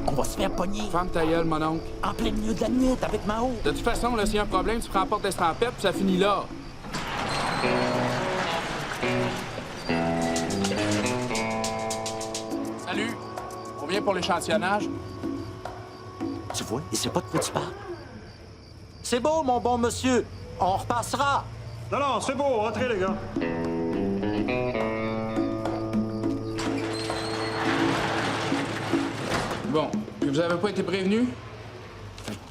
On va se faire pogner. Ferme ta gueule, mon oncle. En plein milieu de la nuit, avec Mao. De toute façon, là, s'il y a un problème, tu prends la porte d'estampette, puis ça finit là. Salut. On vient pour l'échantillonnage. Tu vois, il sait pas de quoi tu parles. C'est beau, mon bon monsieur. On repassera. Non, non, c'est beau. Entrez, les gars. Bon, vous avez pas été prévenu?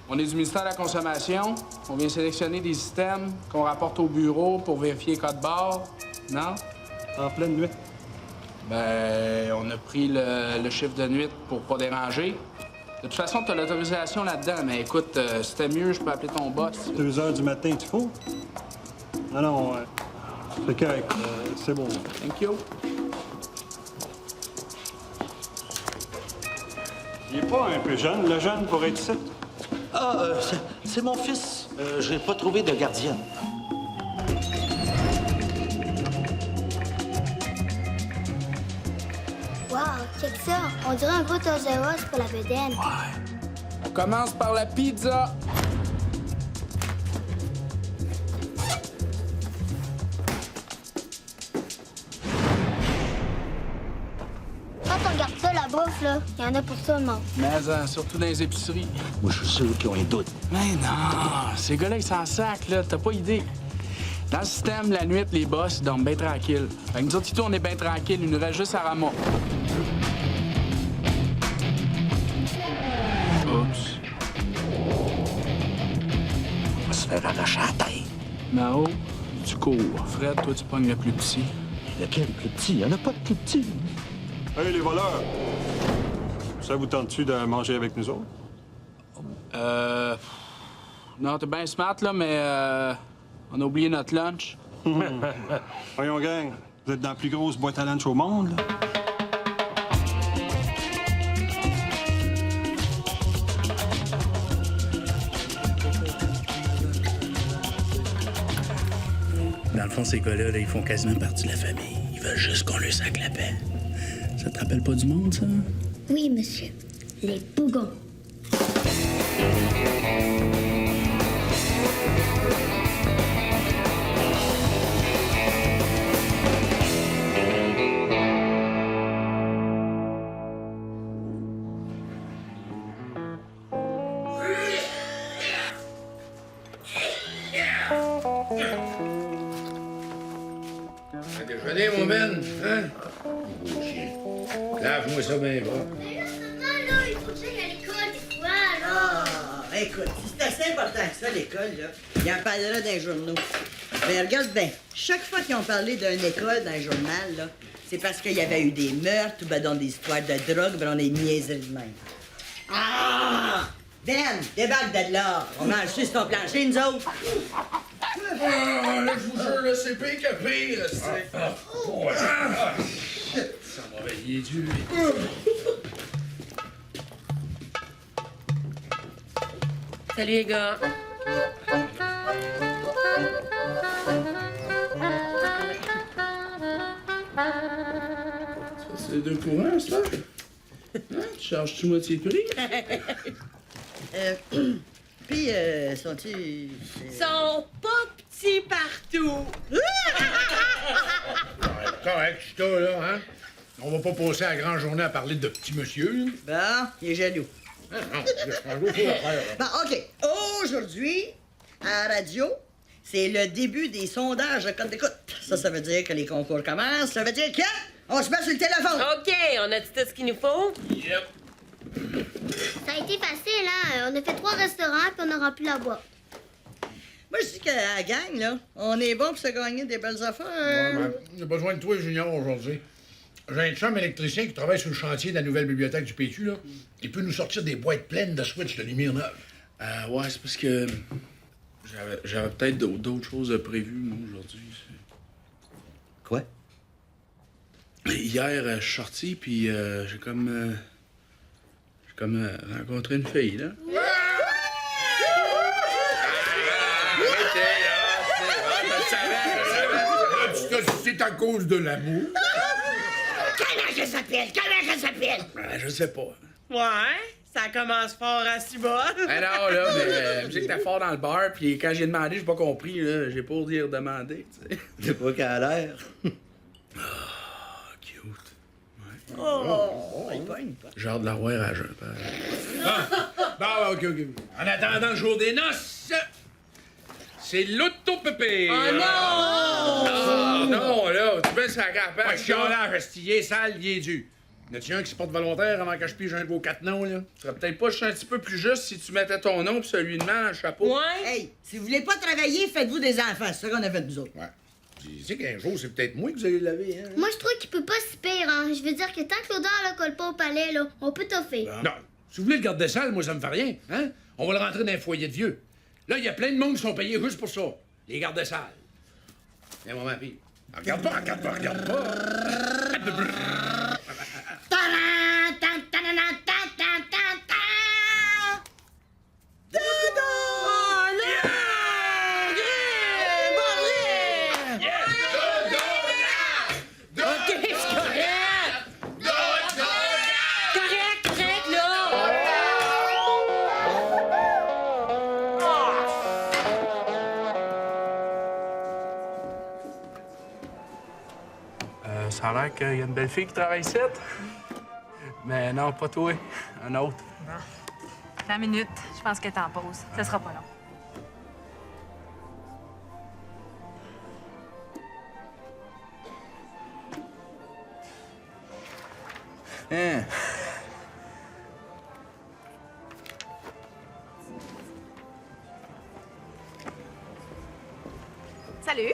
On est du ministère de la Consommation. On vient sélectionner des systèmes qu'on rapporte au bureau pour vérifier les codes barres. Non? En pleine nuit. Ben, on a pris le chiffre de nuit pour pas déranger. De toute façon, t'as l'autorisation là-dedans, mais écoute, c'était mieux, je peux appeler ton boss. 2 heures du matin, tu fous? Non, non, c'est correct. C'est bon. Thank you. Il est pas un peu jeune, le jeune, pour être ici? Ah, c'est mon fils. J'ai pas trouvé de gardienne. Wow, check ça. On dirait un gros Toys R Us pour la bedaine. On commence par la pizza. Quand on regarde ça, la bouffe, là, il y en a pour tout le monde. Mais surtout dans les épiceries. Moi, je suis sûr qu'ils ont un doute. Mais non, ces gars-là, ils s'en sacent, là. T'as pas idée. Dans le système, la nuit, les boss, ils dorment bien tranquilles. Fait que nous autres, on est bien tranquilles. Il nous reste juste à ramasser. Oups. On va se faire arracher la tête. Mao, tu cours. Fred, toi, tu pognes le plus petit. Lequel plus petit? Il y en a pas de plus petit. Hey, les voleurs! Ça vous tente-tu de manger avec nous autres? Non, t'es bien smart, là, mais on a oublié notre lunch. Voyons, gang, vous êtes dans la plus grosse boîte à lunch au monde, là? Dans le fond, ces gars-là, là, ils font quasiment partie de la famille. Ils veulent juste qu'on leur sac la paix. Ça te rappelle pas du monde, ça? Oui, monsieur. Les bougons. Déjeuner, mon Ben, hein? Beau chien. Lave-moi ça bien bas. Là, il faut que j'aille à l'école des fois, là. Ah, écoute, c'est assez important que ça, l'école, là. Il en parlera dans les journaux. Mais regarde bien, chaque fois qu'ils ont parlé d'une école dans un journal, là, c'est parce qu'il y avait eu des meurtres ou ben dans des histoires de drogue, ben on est niaisés de même. Ah! Ben, débarque de là. On mange juste ton plancher, nous autres. Ah, là, je vous jure, là, c'est pire que pire, là, c'est... Shit, ça m'a réveillé dur. Salut les gars. Ça, c'est 2 pour 1, ça? Hein? Tu charges-tu moitié prix? Puis, sont-ils... Ils sont pas petits partout. Correct, je suis là, hein? On va pas passer la grande journée à parler de petit monsieur, là. Bon, il est jaloux. Ah, non, je prends l'autre affaire, là. Bon, OK. Aujourd'hui, à la radio, c'est le début des sondages de code d'écoute. Ça veut dire que les concours commencent. Ça veut dire qu'on se met sur le téléphone. OK, on a tout ce qu'il nous faut. Yep. Ça a été facile, hein? On a fait 3 restaurants, puis on a rempli la boîte. Moi, je dis que la gang, là, on est bon pour se gagner des belles affaires. Ouais, ben, j'ai besoin de toi, Junior, aujourd'hui. J'ai un chum électricien qui travaille sur le chantier de la nouvelle bibliothèque du PQ, là. Il peut nous sortir des boîtes pleines de switch de lumière neuve. Ouais, c'est parce que j'avais peut-être d'autres choses de prévues, moi, aujourd'hui. Quoi? Hier, je suis sorti, puis j'ai comme rencontré une fille, là. C'est à cause de l'amour. Je qu'elle s'appelle? Comment qu'elle s'appelle? Je sais pas. Ouais, ça commence fort à si bas. Ah non, là, mais je sais que t'es fort dans le bar, puis quand j'ai demandé, j'ai pas compris, là. J'ai pas osé redemander, tu sais. T'es pas qu'elle a l'air. Cute. Oh, il pogne pas. J'ai hâte de la voir à jeun, Bon, OK. En attendant le jour des noces, c'est l'autopépé. Oh non! Ah, non, là, tu mets sa grappe, Ouais, chiolage, esti, il est sale, il est dû. Y en a-tu un qui se porte volontaire avant que je pige un de vos 4 noms, là? Tu serais peut-être pas juste un petit peu plus juste si tu mettais ton nom pis celui de main dans le chapeau. Ouais? Hey, si vous voulez pas travailler, faites-vous des enfants. C'est ça qu'on a fait nous autres. Ouais. Tu sais qu'un jour, c'est peut-être moi que vous allez laver, hein? Moi, je trouve qu'il peut pas si pire, hein. Je veux dire que tant que l'odeur ne colle pas au palais, là, on peut toffer. Non. Si vous voulez le garder sale, moi, ça me fait rien, hein? On va le rentrer dans un foyer de vieux. Là, il y a plein de monde qui sont payés juste pour ça. Les gardes sales. Viens, mon mari. Regarde pas. Ça a l'air qu'il y a une belle fille qui travaille ici. Mais non, pas toi. Un autre. 20 minutes. Je pense qu'elle est en pause. Ça sera pas long. Hein? Salut.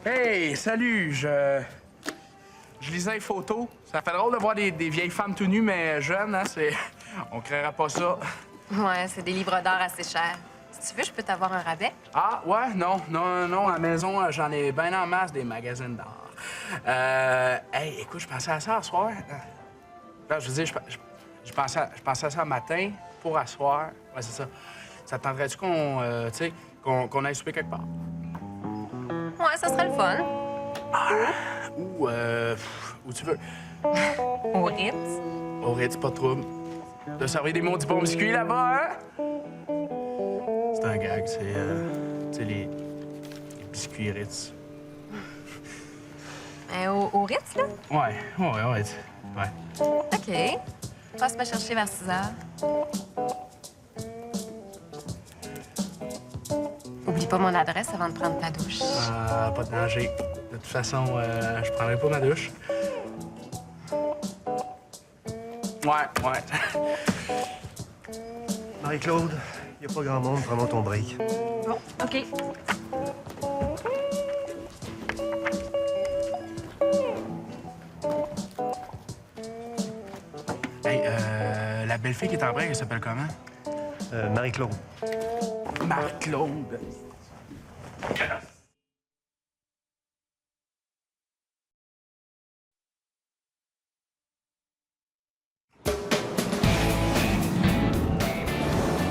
Hey, salut! Je lisais les photos. Ça fait drôle de voir des vieilles femmes tout nues, mais jeunes, hein? On créera pas ça. Ouais, c'est des livres d'art assez chers. Si tu veux, je peux t'avoir un rabais. Ah, ouais? Non. À la maison, j'en ai bien en masse des magazines d'art. Hey, écoute, je pensais à ça ce soir. Là, je veux dire, je pensais à ça le matin pour asseoir. Ouais, c'est ça. Ça te tenterait-tu qu'on aille souper quelque part? Ouais, ça serait le fun. Où tu veux. Au Ritz. Au Ritz, pas de trouble. T'as servi des maudits bons biscuits là-bas, hein? C'est un gag, c'est les biscuits Ritz. Au Ritz, là? Ouais. OK. Passe me chercher vers 6 heures. Oublie pas mon adresse avant de prendre ta douche. Pas de danger. De toute façon, je prendrai pas ma douche. Ouais. Marie-Claude, y a pas grand monde, prends-moi ton break. Bon, OK. Hey, la belle fille qui est en break, elle s'appelle comment? Marie-Claude. Marc-Claude.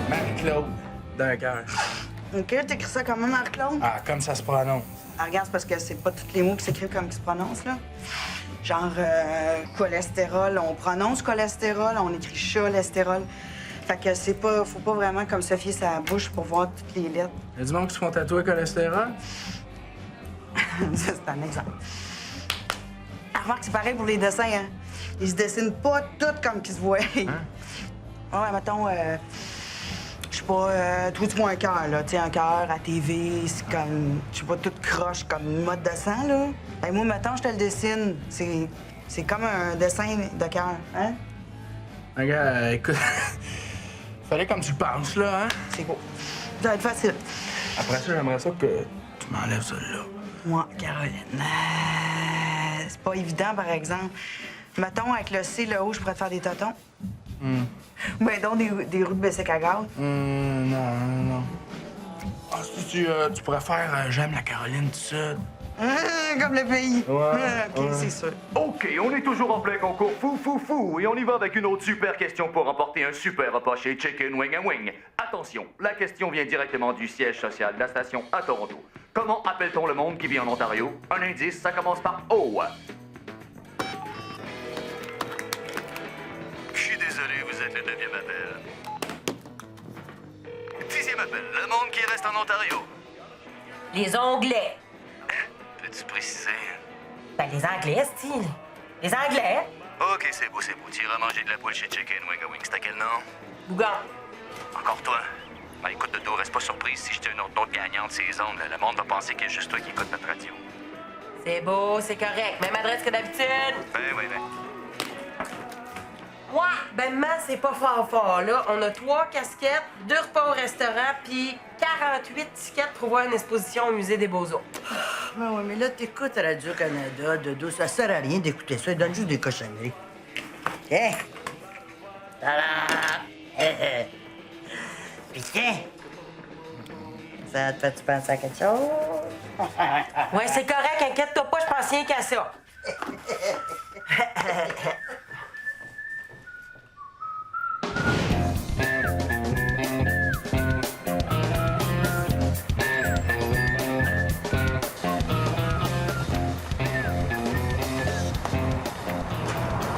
Marc-Claude, d'un cœur. OK, t'écris ça comment, Marc-Claude? Ah, comme ça se prononce. Ah, regarde, c'est parce que c'est pas tous les mots qui s'écrivent comme qui se prononcent, là. Genre, cholestérol, on prononce cholestérol, on écrit cholestérol. Fait que c'est pas... Faut pas vraiment comme se fier sa bouche pour voir toutes les lettres. Y a du monde qui se font tatouer cholestérol? Ça, c'est un exemple. Ah, remarque, c'est pareil pour les dessins, hein. Ils se dessinent pas tous comme qu'ils se voient. Ouais, mettons, je sais pas, toi, tu vois un cœur, là. Tu sais, un cœur à TV, c'est comme, je sais pas, tout croche comme mode de sang, là. Ben, moi, mettons, je te le dessine. C'est comme un dessin de cœur, hein? Regarde, écoute, fallait comme tu le penses, là, hein? C'est beau. Ça va être facile. Après ça, j'aimerais ça que tu m'enlèves ça là. Moi, Caroline, c'est pas évident, par exemple. Mettons, avec le C, le O, je pourrais te faire des totons. Ben donc, des roues de bicycle à gaz. Non. Ah, si tu pourrais faire J'aime la Caroline du Sud. Comme le pays. OK, c'est sûr. OK, on est toujours en plein concours fou, et on y va avec une autre super question pour remporter un super repas chez Chicken Wing & Wing. Attention, la question vient directement du siège social de la station à Toronto. Comment appelle-t-on le monde qui vit en Ontario? Un indice, ça commence par O. c'est le 9e appel. 10e appel. Le monde qui reste en Ontario. Les Anglais. Peux-tu préciser? Ben, les Anglais, style. Les Anglais. OK, c'est beau. Tu iras manger de la poule chez Chicken Wing a Wing. C'est à quel nom? Bougon. Encore toi? Ben écoute, Dodo, reste pas surprise si je te une autre gagnante ces ondes. Le monde va penser qu'il y a juste toi qui écoute notre radio. C'est beau, c'est correct. Même adresse que d'habitude. Oui. Ouais, ben, maman, c'est pas fort, là. On a 3 casquettes, 2 repas au restaurant, puis 48 tickets pour voir une exposition au Musée des Beaux-Arts. Ben oui, mais là, t'écoutes Radio-Canada, Dodo, ça sert à rien d'écouter ça. Ils donnent juste des cochonneries. Tiens. Tada! Puis tiens. Ça te fait-tu penser à quelque chose? Ouais, c'est correct, inquiète-toi pas, je pense rien qu'à ça.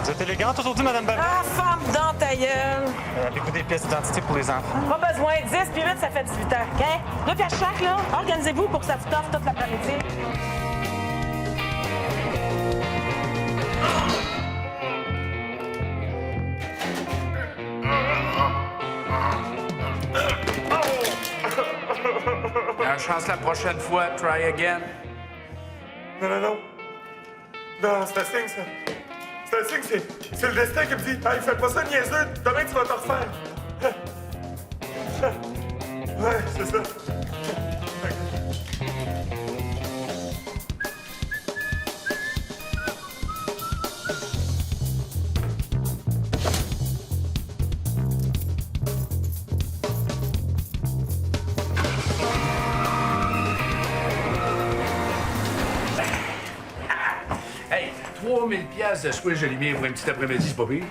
Vous êtes élégante aujourd'hui, Madame Babin? Ah, femme dans ta gueule! Avez-vous des pièces d'identité pour les enfants? Pas besoin, 10 puis 8, ça fait 18 ans, OK? 2 pièces chaque, là. Organisez-vous pour que ça vous t'offre toute l'après-midi. La chance la prochaine fois, try again. Non. Non, c'est un signe, ça. C'est un signe, c'est le destin qui me dit « Hey, fais pas ça, niaiseux, demain tu vas te refaire. » Ouais, c'est ça. Hey, 3000 piastres de Swiss Jolimier pour un petit après-midi, c'est pas pire.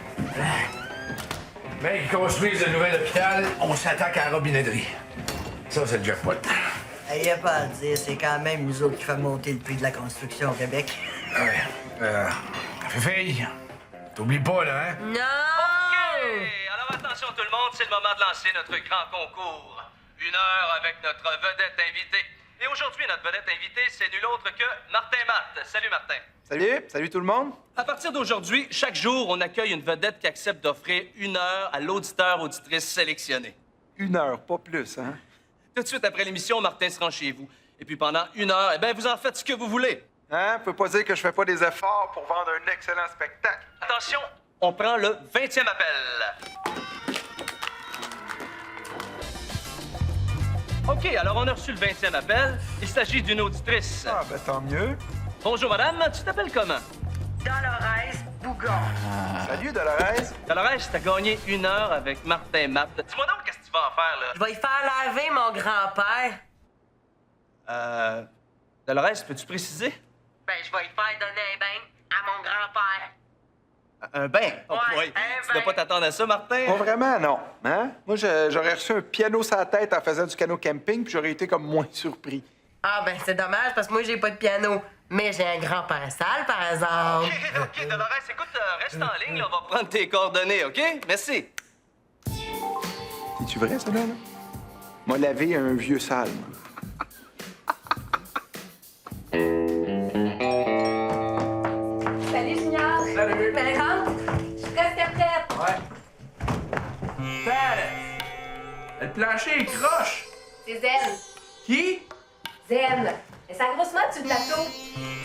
Mais qu'on construise le nouvel hôpital, on s'attaque à la robinetterie. Ça, c'est le jackpot. Il y a pas à dire, c'est quand même nous autres qui fait monter le prix de la construction au Québec. Ouais. Fille, t'oublies pas, là, hein? Non! OK! Alors attention tout le monde, c'est le moment de lancer notre grand concours. 1 heure avec notre vedette invitée. Et aujourd'hui, notre vedette invitée, c'est nul autre que Martin Matt. Salut, Martin. Salut tout le monde. À partir d'aujourd'hui, chaque jour, on accueille une vedette qui accepte d'offrir 1 heure à l'auditeur-auditrice sélectionné. 1 heure, pas plus, hein? Tout de suite après l'émission, Martin se rend chez vous. Et puis pendant 1 heure, vous en faites ce que vous voulez. Hein? Peut pas dire que je fais pas des efforts pour vendre un excellent spectacle. Attention, on prend le 20e appel. OK, alors on a reçu le 20e appel. Il s'agit d'une auditrice. Ah, ben tant mieux. Bonjour, madame. Tu t'appelles comment? Dolores Bougon. Salut, Dolores. Dolores, t'as gagné 1 heure avec Martin Matt. Dis-moi donc, qu'est-ce que tu vas en faire, là? Je vais y faire laver mon grand-père. Dolores, peux-tu préciser? Ben, je vais y faire donner un bain à mon grand-père. Un bain? Oh, Ouais, boy. un Tu dois bain. pas t'attendre à ça, Martin? Pas vraiment, non. Hein? Moi, j'aurais reçu un piano sur la tête en faisant du canot camping, puis j'aurais été comme moins surpris. Ah, ben, c'est dommage parce que moi, j'ai pas de piano. Mais j'ai un grand-père sale, par exemple. OK, Dolores, écoute, reste en ligne, là, on va prendre tes coordonnées, OK? Merci. C'est-tu vrai, ça, là? M'a lavé un vieux sale, moi. Salut, Junior. Salut. Ben, rentre. Je suis presque prête. Ouais. Le plancher est croche. C'est Zen. Qui? Zen. Elle s'agrossement du plateau.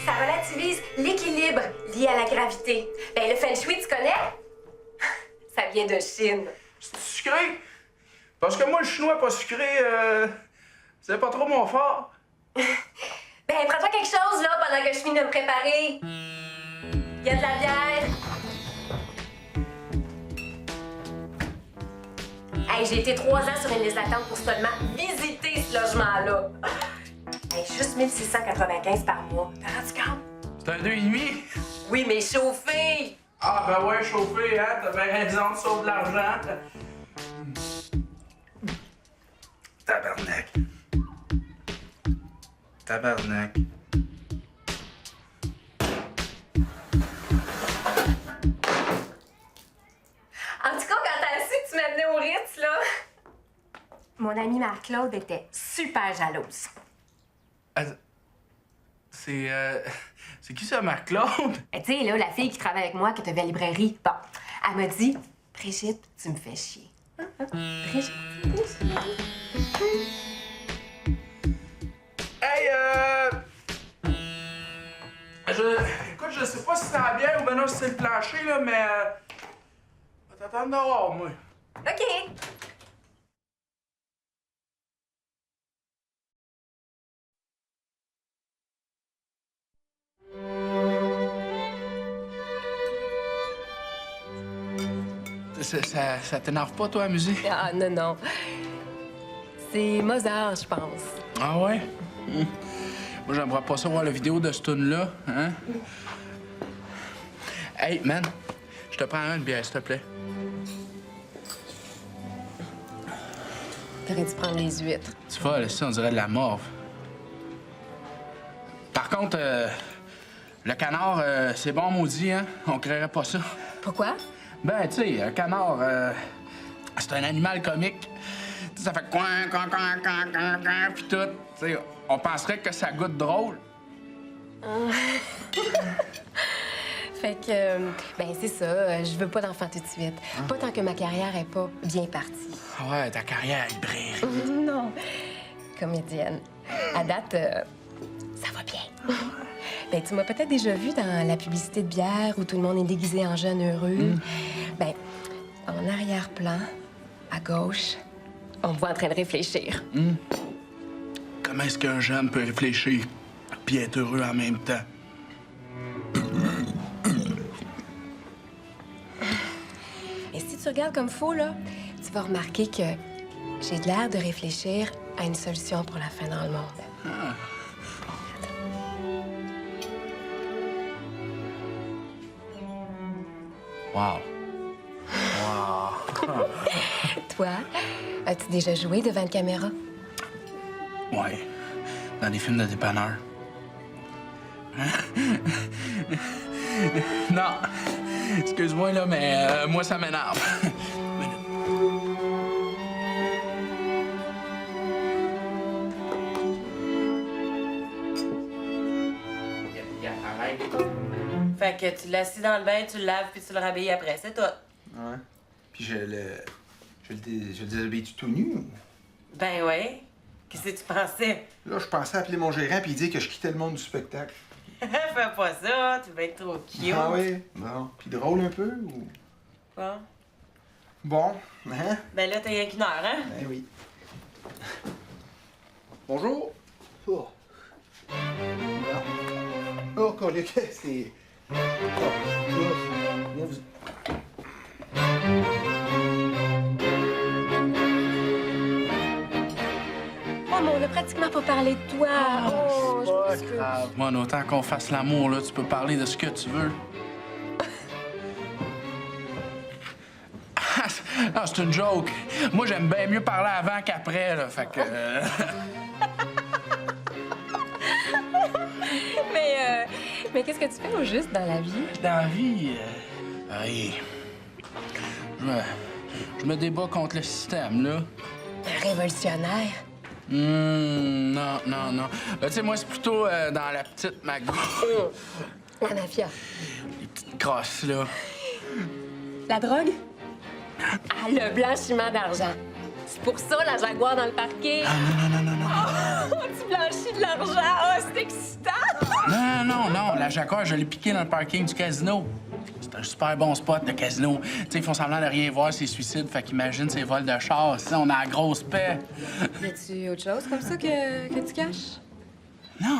Ça relativise l'équilibre lié à la gravité. Ben, le feng shui, tu connais? Ça vient de Chine. C'est sucré? Parce que moi, le chinois pas sucré, c'est pas trop mon fort. Ben, prends-toi quelque chose, là, pendant que je finis de me préparer. Il y a de la bière. Hey, j'ai été 3 ans sur une liste d'attente pour seulement visiter ce logement-là. Hey, juste 1695 par mois. T'as rendu compte? C'est un 2,5? Oui, mais chauffé. Ah, ben ouais, chauffé, hein? T'as bien raison, tu sauves de l'argent. Tabarnak. Tabarnak. En tout cas, quand t'as su amie Marc-Claude était super jalouse. C'est qui ça, Marc-Claude? Tu sais, là, la fille qui travaille avec moi, qui te fait la librairie. Bon, elle m'a dit, Brigitte, tu me fais chier. Brigitte, tu me fais chier. Hey, écoute, je sais pas si c'est la bière ou ben non si c'est le plancher, là, mais... On va t'attendre dehors, moi. OK. Ça t'énerve pas, toi, la musique? Ah, non, non. C'est Mozart, je pense. Ah ouais? Moi, j'aimerais pas ça voir la vidéo de ce tune-là, hein? Hey, man, je te prends une bière, s'il te plaît. T'aurais dû prendre les huîtres. Tu vois, là, ça, on dirait de la morve. Par contre, le canard, c'est bon maudit, hein? On créerait pas ça. Pourquoi? Ben, tu sais, un canard, c'est un animal comique. T'sais, ça fait coin, pis tout. Tu sais, on penserait que ça goûte drôle. Fait que, ben c'est ça, je veux pas d'enfant tout de suite. Pas tant que ma carrière est pas bien partie. Ouais, ta carrière est brille. Non, comédienne. À date, ça va bien. Ben, tu m'as peut-être déjà vu dans la publicité de bière où tout le monde est déguisé en jeune heureux. Ben, en arrière-plan, à gauche, on me voit en train de réfléchir. Comment est-ce qu'un jeune peut réfléchir puis être heureux en même temps? Et si tu regardes comme faux, là, tu vas remarquer que j'ai de l'air de réfléchir à une solution pour la fin dans le monde. Wow. Wow. Toi, as-tu déjà joué devant une caméra? Ouais, dans des films de dépanneur. Non, excuse-moi, là, mais moi, ça m'énerve. Fait que tu l'assis dans le bain, tu le laves, puis tu le rhabilles après, c'est tout. Ouais. Puis je le déshabille tout nu? Ou? Ben ouais. Qu'est-ce que tu pensais? Là, je pensais appeler mon gérant puis dire que je quittais le monde du spectacle. Fais pas ça, tu vas être trop cute. Ah oui? Bon. Puis drôle un peu, ou? Bon. Bon, hein? Ben là, t'as rien qu'une heure, hein? Ben oui. Bonjour. Oh. Oh, collègue, c'est... Oh, là, vous... Oh, mais on a pratiquement pas parlé de toi. Oh, je m'excuse. Moi, autant qu'on fasse l'amour, là, tu peux parler de ce que tu veux. Ah, c'est une joke. Moi, j'aime bien mieux parler avant qu'après, là, fait que... Mais qu'est-ce que tu fais au juste dans la vie? Dans la vie, je me débat contre le système, là. Un révolutionnaire? Non. Tu sais, moi, c'est plutôt dans la petite mago. La mafia. Les petites crosses, là. La drogue? Ah, le blanchiment d'argent. C'est pour ça, la Jaguar dans le parking. Non. Oh, tu blanchis de l'argent. Oh, c'est excitant. Non. La Jaguar, je l'ai piquée dans le parking du casino. C'est un super bon spot, le casino. Tu sais, ils font semblant de rien voir, c'est suicide. Fait qu'imagine ces vols de chars. Si on a la grosse paix. Y a-tu autre chose comme ça que tu caches? Non,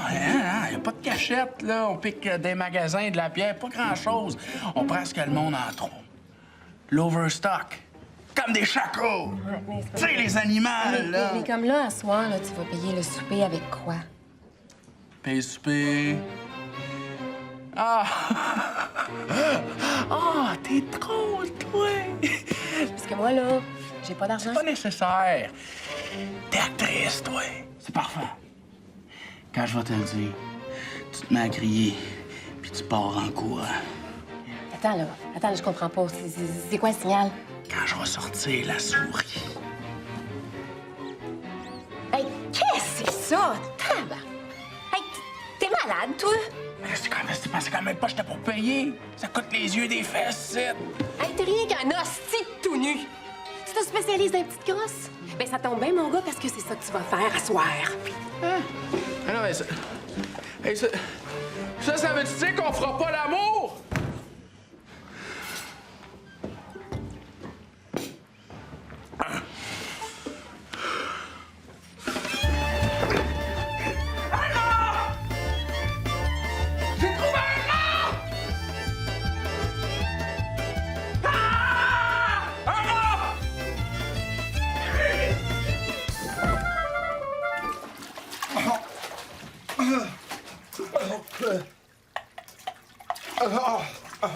y a pas de cachette, là. On pique des magasins, de la bière, pas grand-chose. On prend ce que le monde en trouve. L'overstock. Comme des chacos! Ouais, tu sais, les animaux, là! Mais comme là, à soir, là, tu vas payer le souper avec quoi? Payer le souper... Ah! Ah, t'es drôle, toi! Parce que moi, là, j'ai pas d'argent. C'est pas nécessaire. T'es actrice, toi. C'est parfait. Quand je vais te le dire, tu te mets à crier, puis tu pars en courant. Attends, là, je comprends pas. C'est quoi le signal? Quand je vais sortir la souris. malade, toi? Mais c'est quand même, tu pensais quand même pas que j'étais pour payer? Ça coûte les yeux des fesses, c'est. Hey, t'es rien qu'un hostie de tout nu. Tu te spécialises dans les petites grosses? Ben, ça tombe bien, mon gars, parce que c'est ça que tu vas faire à soir. Hein? Ah non, mais ça... Hey, ça veut-tu dire qu'on fera pas l'amour?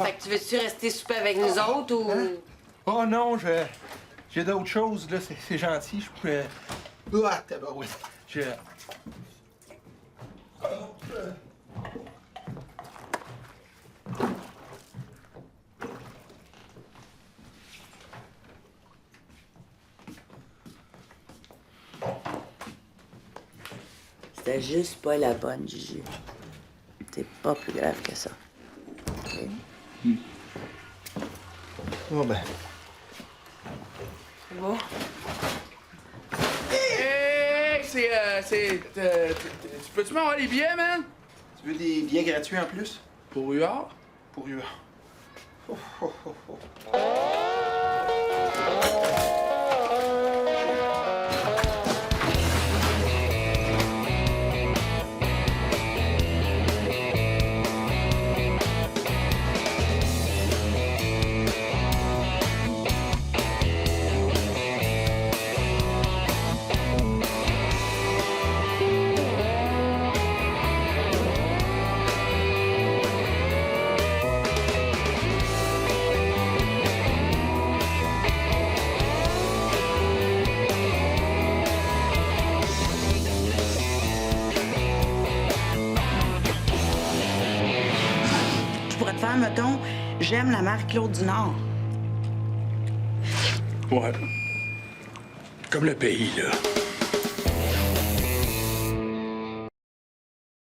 Fait que tu veux-tu rester souper avec nous autres ou... Oh non, j'ai d'autres choses, là. C'est gentil, je pourrais... Ah, tabarouette. C'était juste pas la bonne, Gigi. C'est pas plus grave que ça. OK? Oh ben... C'est bon? Hey, tu peux-tu m'avoir les billets, man? Tu veux des billets gratuits en plus? Pour UR? Pour UR. Oh, oh, oh, oh. Mettons, j'aime la marque Claude du Nord. Ouais. Comme le pays, là.